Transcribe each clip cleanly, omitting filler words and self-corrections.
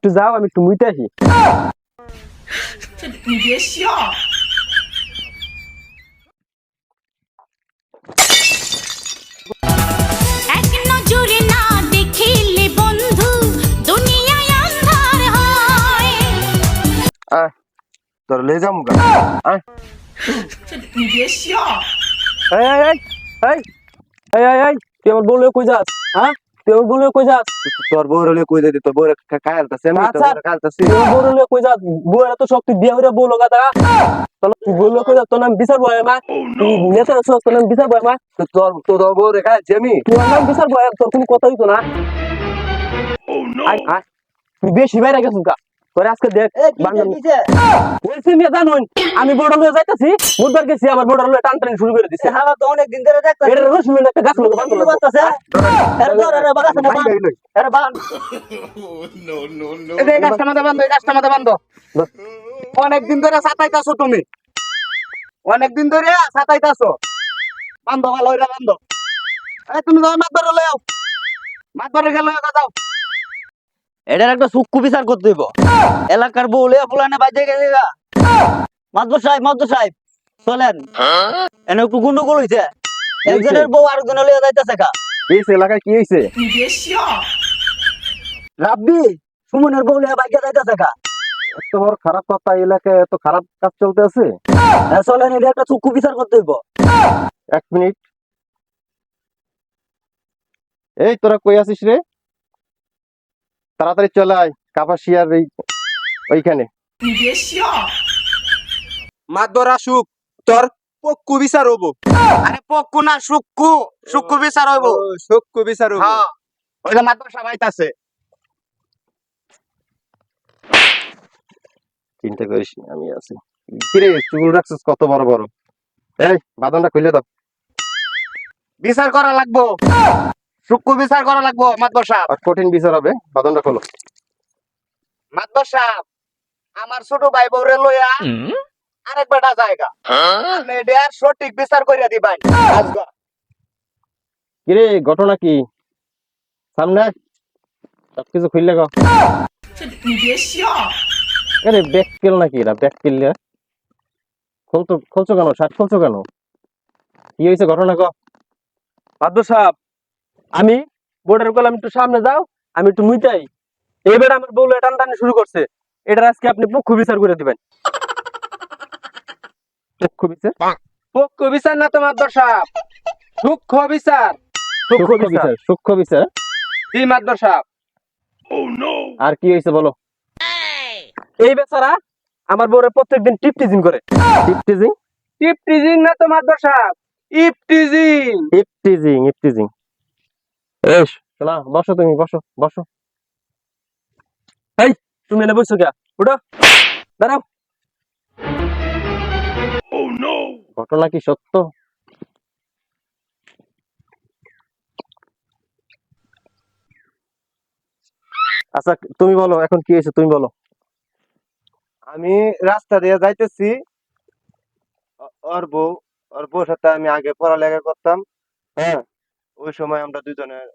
একটু যাও, আমি একটু মুইতে আসি।你别笑。এক নজরে না দেখিলে বন্ধু দুনিয়ায় আন্ধার হয়। আয় তোর লে যাম গা। আয়你别笑。এই এই এই এই এই এই এই তুই আমার বউলে কই যাস? হ্যাঁ, তুই আমার বউলে কই যাস? তোর বউর হলে কই দিতি, তোর বউর কালতাছে, আমি তোর আচ্ছা, বউর কালতাছি। তুই আমার বউলে কই যাস? বউয়েরা তো সব তুই বিয়ে হইরা বউ লগা দা। তুই বউলে কই যাস? তোর নাম বিচার বয় মা। তুই নেতা আছিস, তোর নাম বিচার বয় মা। তোর বউর কালছি আমি। তুই আমার নাম বিচার বয়, তোর কোনো কথা হইতো না। আয়, আয়, তুই বেশি বাইরে গেছিস গা। তোরে আজকে দেখ বাংলা বলছি মেয়ে জানুন, আমি বড় লয়ে যাইতাছি, বুধবার গেছি, আমার বড় লয়ে টানটানি শুরু করে দিছে। আমার তো অনেক দিন ধরে দেখতাছি এটা রসুন একটা গাছ লোক বান্ধব বাতাসে এর ধরে রে বাগাসে না বান এর বান এই গাছটা মাথা বান্ধ, এই গাছটা মাথা বান্ধ। অনেক দিন ধরে সাতাইতাছো তুমি, অনেক দিন ধরে সাতাইতাছো, বান্ধ ভালো হইরা বান্ধ। এই তুমি যাও মাতবার লয়ে আও, মাতবারে গেল যাও। এটার একটা সূক্ষ্ম বিচার করতে হইব। এলাকার বউ লইয়া ফুলানে বাইজে গেছে গা। মাদ্র সাহেব চলেন, এনে একটু গন্ডগোল হইছে। একজনের বউ আরেকজনের লইয়া যাইতেছে কা। এই এলাকায় কি হইছে?你别笑。রাব্বি সুমনের বউ লইয়া বাইজে যাইতেছে কা। এত বড় খারাপ কথা, এই এলাকায় এত খারাপ কাজ চলতে আছে। চলেন, এটা একটা সূক্ষ্ম বিচার করতে হইব। এক মিনিট, এই তোরা কই আছিস রে? তাড়াতাড়ি চলে আয় কাপাসিয়ার ওইখানে।你别笑。মাদর আসুক, তোর পক্কু বিচার হবো। আরে পক্কু না সূক্ষ্ম বিচার হইব। সক্কু বিচার হবো। হ্যাঁ, ওইটা মাদ্রাসা বাইতাছে। চিন্তা করিস না, আমি আছি। কিরে চুল রাখছিস কত বড় বড়? এই বাদনটা খুলে দাও। বিচার করা লাগবো, সূক্ষ্ম বিচার করা লাগবো মাদ্রাসা সাহেব। আর কঠিন বিচার হবে, বাদনটা খোলো। মাদ্রাসা সাহেব, আমার ছোট ভাই বউরে লইয়া আরেক বেটা জায়গা, আপনি এটা সঠিক বিচার কইরা দিবেন আজগা। কিরে ঘটনা কি? সামনে আয়, সবকিছু খুললে গো। 你别笑。আরে ব্যাক কেল নাকি এরা? ব্যাক কেললে খুলছো কেন? শার্ট খুলছো কেন? কি হয়েছে ঘটনা গো? বাদ্য সাহেব, আমি বোর্ডের কলাম একটু সামনে যাও, আমি একটু মুইতাই। এবার আমার বউলে টানটানি শুরু করছে, এটার আজকে আপনি পক্ষ বিচার করে দিবেন। পক্ষ বিচার? পক্কু বিচার না তোমার দর্শক, সূক্ষ্ম বিচার। সূক্ষ্ম বিচার। সূক্ষ্ম বিচার? জি মাদর সাহেব। আর কি হয়েছে বলো? এই বেচারা আমার বউরে প্রত্যেকদিন টিপটিজিং করে। টিপটিজিং? টিপটিজিং না তোমার দর্শক, ইপটিজিং। Eve teasing, eve teasing. এস শোনা, বসো, তুমি বসো, বসো। এই তুমি এনে বসছো কে? উঠো, দাঁড়াও। ঘটনা কি সত্য? আচ্ছা তুমি বলো, এখন কি হয়েছে তুমি বলো। আমি রাস্তা দিয়ে যাইতেছি, ওর বউর সাথে আমি আগে পড়ালেখা করতাম। হ্যাঁ ওই সময় আমরা দুজনের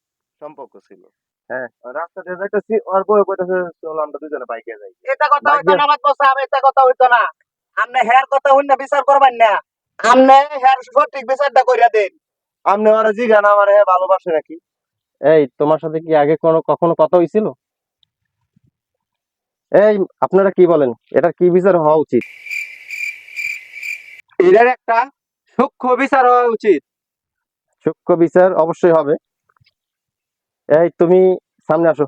সম্পর্ক ছিল। হ্যাঁ। রাস্তা দিয়ে যাইতেছি, ওর বউ কইতাছে চলো আমরা দুজনে বাইকে যাই। এটা কথা হইতো না মাদ্রাসা সাহেব, এটা কথা হইতো না। আপনি হেয়ার কথা হইন না বিচার করবেন না, আপনি হেয়ার সঠিক বিচারটা কইরা দেন। আপনি ওরা জিজ্ঞান আমার ভালোবাসে নাকি? এই তোমার সাথে কি আগে কখনো কথা হয়েছিল? এই আপনারা কি বলেন, এটা কি বিচার হওয়া উচিত? এটার একটা সূক্ষ্ম বিচার হওয়া উচিত। সূক্ষ্ম বিচার অবশ্যই হবে। এই তুমি সামনে আসো।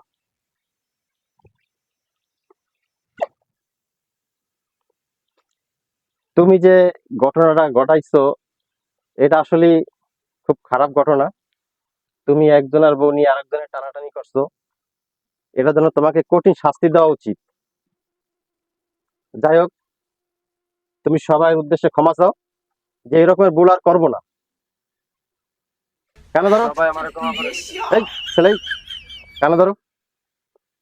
তুমি যে ঘটনাটা ঘটাইছো, এটা আসলে খুব খারাপ ঘটনা। তুমি একজনের বউ নিয়ে আরেকজনের টানাটানি করছো, এটা জন্য তোমাকে কঠিন শাস্তি দেওয়া উচিত। যাই হোক, তুমি সবাই উদ্দেশ্যে ক্ষমা চাও যে এরকমের ভুল আর করবো না। কেন ধরো সবাই আমার ক্ষমা你করে别দিন।笑。এই ছেলে, কেন ধরো,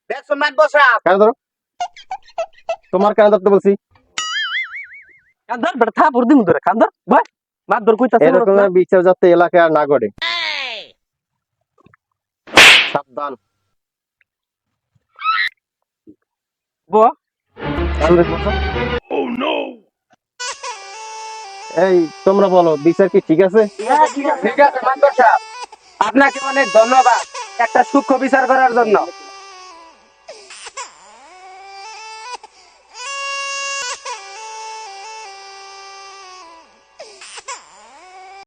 দেখছেন মাদ্রাসা সাহেব, কেন ধরো, তোমার কেন ধরতে বলছি? কান্দর বেটা থাপড় দিমু ধরে, কান্দর ভাই মাদ্দর কইতাছে এরকম বিচার যাতে এলাকায় আর না ঘটে। সাবধান। দেখবো। আমি দেখবো তো। এই তোমরা বলো বিচার কি ঠিক আছে? ঠিক আছে মাদবর সাহেব, আপনাকে অনেক ধন্যবাদ একটা সূক্ষ্ম বিচার করার জন্য।